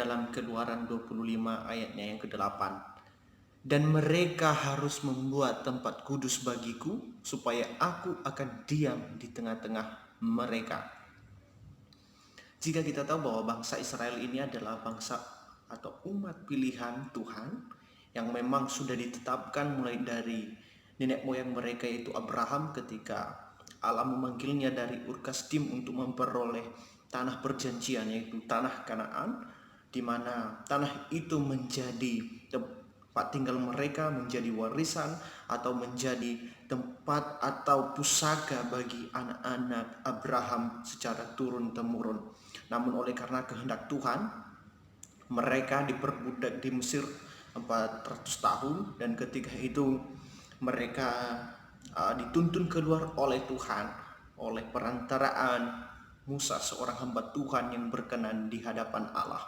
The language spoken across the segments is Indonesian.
dalam Keluaran 25 ayatnya yang ke-8. Dan mereka harus membuat tempat kudus bagiku, supaya aku akan diam di tengah-tengah mereka. Jika kita tahu bahwa bangsa Israel ini adalah bangsa atau umat pilihan Tuhan yang memang sudah ditetapkan mulai dari nenek moyang mereka, yaitu Abraham, ketika Allah memanggilnya dari Ur Kasdim untuk memperoleh tanah perjanjian, yaitu tanah Kanaan, di mana tanah itu menjadi tempat tinggal mereka, menjadi warisan atau menjadi tempat atau pusaka bagi anak-anak Abraham secara turun-temurun. Namun oleh karena kehendak Tuhan, mereka diperbudak di Mesir 400 tahun, dan ketika itu mereka dituntun keluar oleh Tuhan oleh perantaraan Musa, seorang hamba Tuhan yang berkenan di hadapan Allah.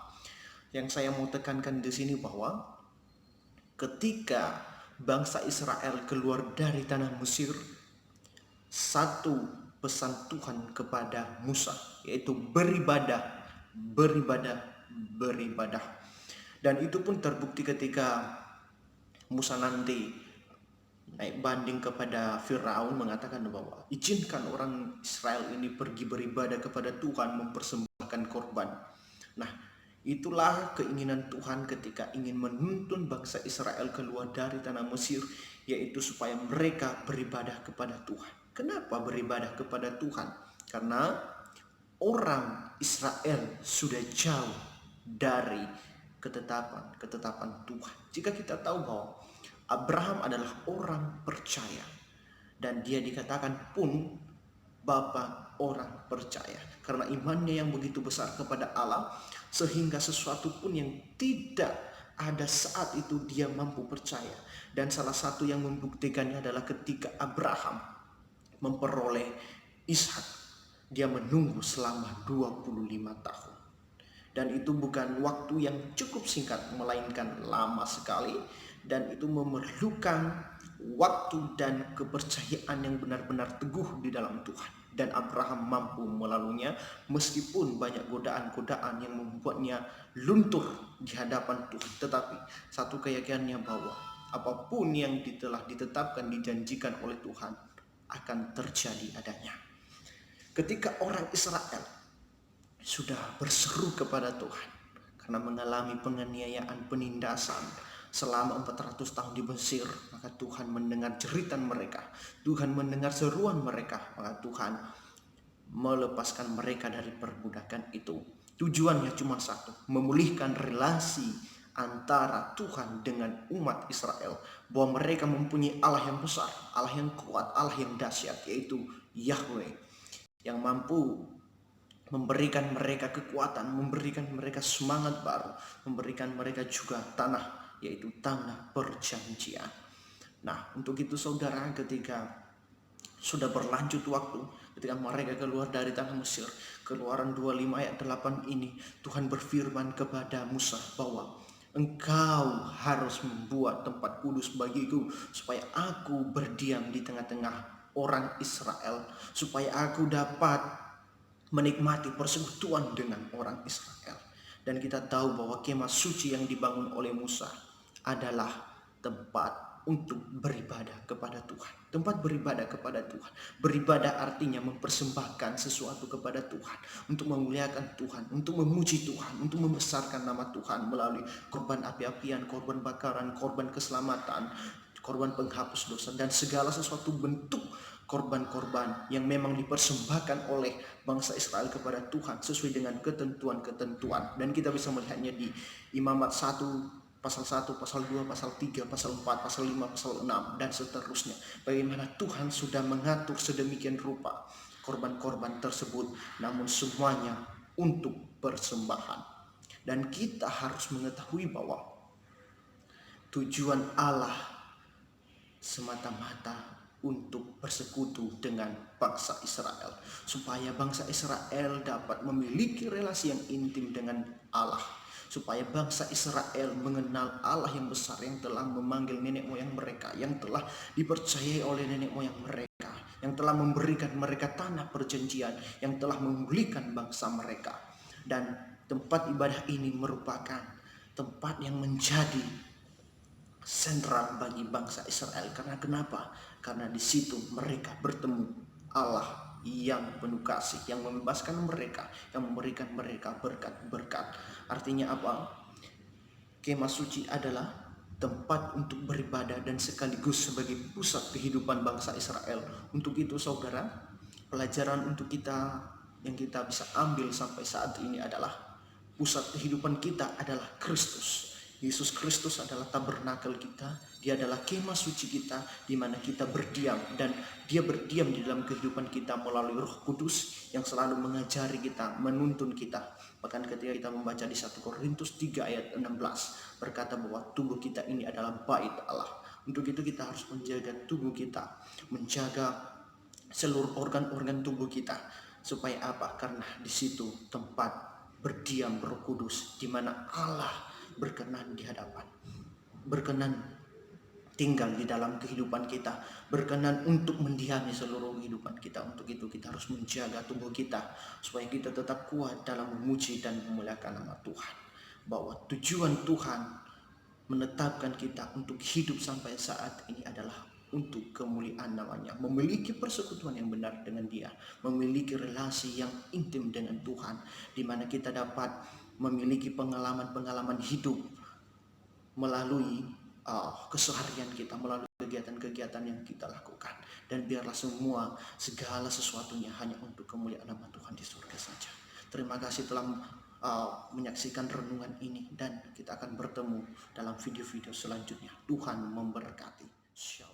Yang saya mau tekankan di sini bahwa ketika bangsa Israel keluar dari tanah Mesir, satu pesan Tuhan kepada Musa, yaitu beribadah, beribadah, beribadah. Dan itu pun terbukti ketika Musa nanti naik banding kepada Firaun, mengatakan bahwa izinkan orang Israel ini pergi beribadah kepada Tuhan, mempersembahkan korban. Nah, itulah keinginan Tuhan ketika ingin menuntun bangsa Israel keluar dari tanah Mesir, yaitu supaya mereka beribadah kepada Tuhan. Kenapa beribadah kepada Tuhan? Karena orang Israel sudah jauh dari ketetapan Tuhan. Jika kita tahu bahwa Abraham adalah orang percaya, dan dia dikatakan pun bapa orang percaya, karena imannya yang begitu besar kepada Allah, sehingga sesuatu pun yang tidak ada saat itu dia mampu percaya. Dan salah satu yang membuktikannya adalah ketika Abraham memperoleh Ishak, dia menunggu selama 25 tahun. Dan itu bukan waktu yang cukup singkat, melainkan lama sekali, dan itu memerlukan waktu dan kepercayaan yang benar-benar teguh di dalam Tuhan. Dan Abraham mampu melaluinya meskipun banyak godaan-godaan yang membuatnya luntur di hadapan Tuhan. Tetapi satu keyakinannya bahwa apapun yang telah ditetapkan, dijanjikan oleh Tuhan akan terjadi adanya. Ketika orang Israel sudah berseru kepada Tuhan karena mengalami penganiayaan, penindasan selama 400 tahun di Mesir, maka Tuhan mendengar jeritan mereka, Tuhan mendengar seruan mereka, maka Tuhan melepaskan mereka dari perbudakan itu. Tujuannya cuma satu, memulihkan relasi antara Tuhan dengan umat Israel, bahwa mereka mempunyai Allah yang besar, Allah yang kuat, Allah yang dahsyat, yaitu Yahweh, yang mampu memberikan mereka kekuatan, memberikan mereka semangat baru, memberikan mereka juga tanah, yaitu tanah perjanjian. Nah, untuk itu saudara, ketika sudah berlanjut waktu, ketika mereka keluar dari tanah Mesir, Keluaran 25 ayat 8 ini, Tuhan berfirman kepada Musa bahwa engkau harus membuat tempat kudus bagiku, supaya aku berdiam di tengah-tengah orang Israel, supaya aku dapat menikmati persekutuan dengan orang Israel. Dan kita tahu bahwa kemah suci yang dibangun oleh Musa adalah tempat untuk beribadah kepada Tuhan. Tempat beribadah kepada Tuhan. Beribadah artinya mempersembahkan sesuatu kepada Tuhan, untuk memuliakan Tuhan, untuk memuji Tuhan, untuk membesarkan nama Tuhan melalui korban api-apian, korban bakaran, korban keselamatan, korban penghapus dosa, dan segala sesuatu bentuk korban-korban yang memang dipersembahkan oleh bangsa Israel kepada Tuhan sesuai dengan ketentuan-ketentuan. Dan kita bisa melihatnya di Imamat 1 pasal 1, pasal 2, pasal 3, pasal 4, pasal 5, pasal 6, dan seterusnya. Bagaimana Tuhan sudah mengatur sedemikian rupa korban-korban tersebut, namun semuanya untuk persembahan. Dan kita harus mengetahui bahwa tujuan Allah semata-mata untuk bersekutu dengan bangsa Israel, supaya bangsa Israel dapat memiliki relasi yang intim dengan Allah, supaya bangsa Israel mengenal Allah yang besar, yang telah memanggil nenek moyang mereka, yang telah dipercayai oleh nenek moyang mereka, yang telah memberikan mereka tanah perjanjian, yang telah memulihkan bangsa mereka. Dan tempat ibadah ini merupakan tempat yang menjadi sentral bagi bangsa Israel. Karena kenapa? Karena di situ mereka bertemu Allah yang penuh kasih, yang membebaskan mereka, yang memberikan mereka berkat-berkat. Artinya apa? Kemah suci adalah tempat untuk beribadah dan sekaligus sebagai pusat kehidupan bangsa Israel. Untuk itu saudara, pelajaran untuk kita yang kita bisa ambil sampai saat ini adalah pusat kehidupan kita adalah Kristus. Yesus Kristus adalah tabernakel kita, dia adalah kemah suci kita di mana kita berdiam, dan dia berdiam di dalam kehidupan kita melalui Roh Kudus yang selalu mengajari kita, menuntun kita. Bahkan ketika kita membaca di 1 Korintus 3 ayat 16 berkata bahwa tubuh kita ini adalah bait Allah. Untuk itu kita harus menjaga tubuh kita, menjaga seluruh organ-organ tubuh kita. Supaya apa? Karena di situ tempat berdiam Roh Kudus, di mana Allah berkenan di hadapan, berkenan tinggal di dalam kehidupan kita, berkenan untuk mendiami seluruh kehidupan kita. Untuk itu kita harus menjaga tubuh kita supaya kita tetap kuat dalam memuji dan memuliakan nama Tuhan. Bahwa tujuan Tuhan menetapkan kita untuk hidup sampai saat ini adalah untuk kemuliaan namanya, memiliki persekutuan yang benar dengan dia, memiliki relasi yang intim dengan Tuhan, di mana kita dapat memiliki pengalaman-pengalaman hidup melalui keseharian kita, melalui kegiatan-kegiatan yang kita lakukan. Dan biarlah semua segala sesuatunya hanya untuk kemuliaan nama Tuhan di surga saja. Terima kasih telah menyaksikan renungan ini, dan kita akan bertemu dalam video-video selanjutnya. Tuhan memberkati. Shalom.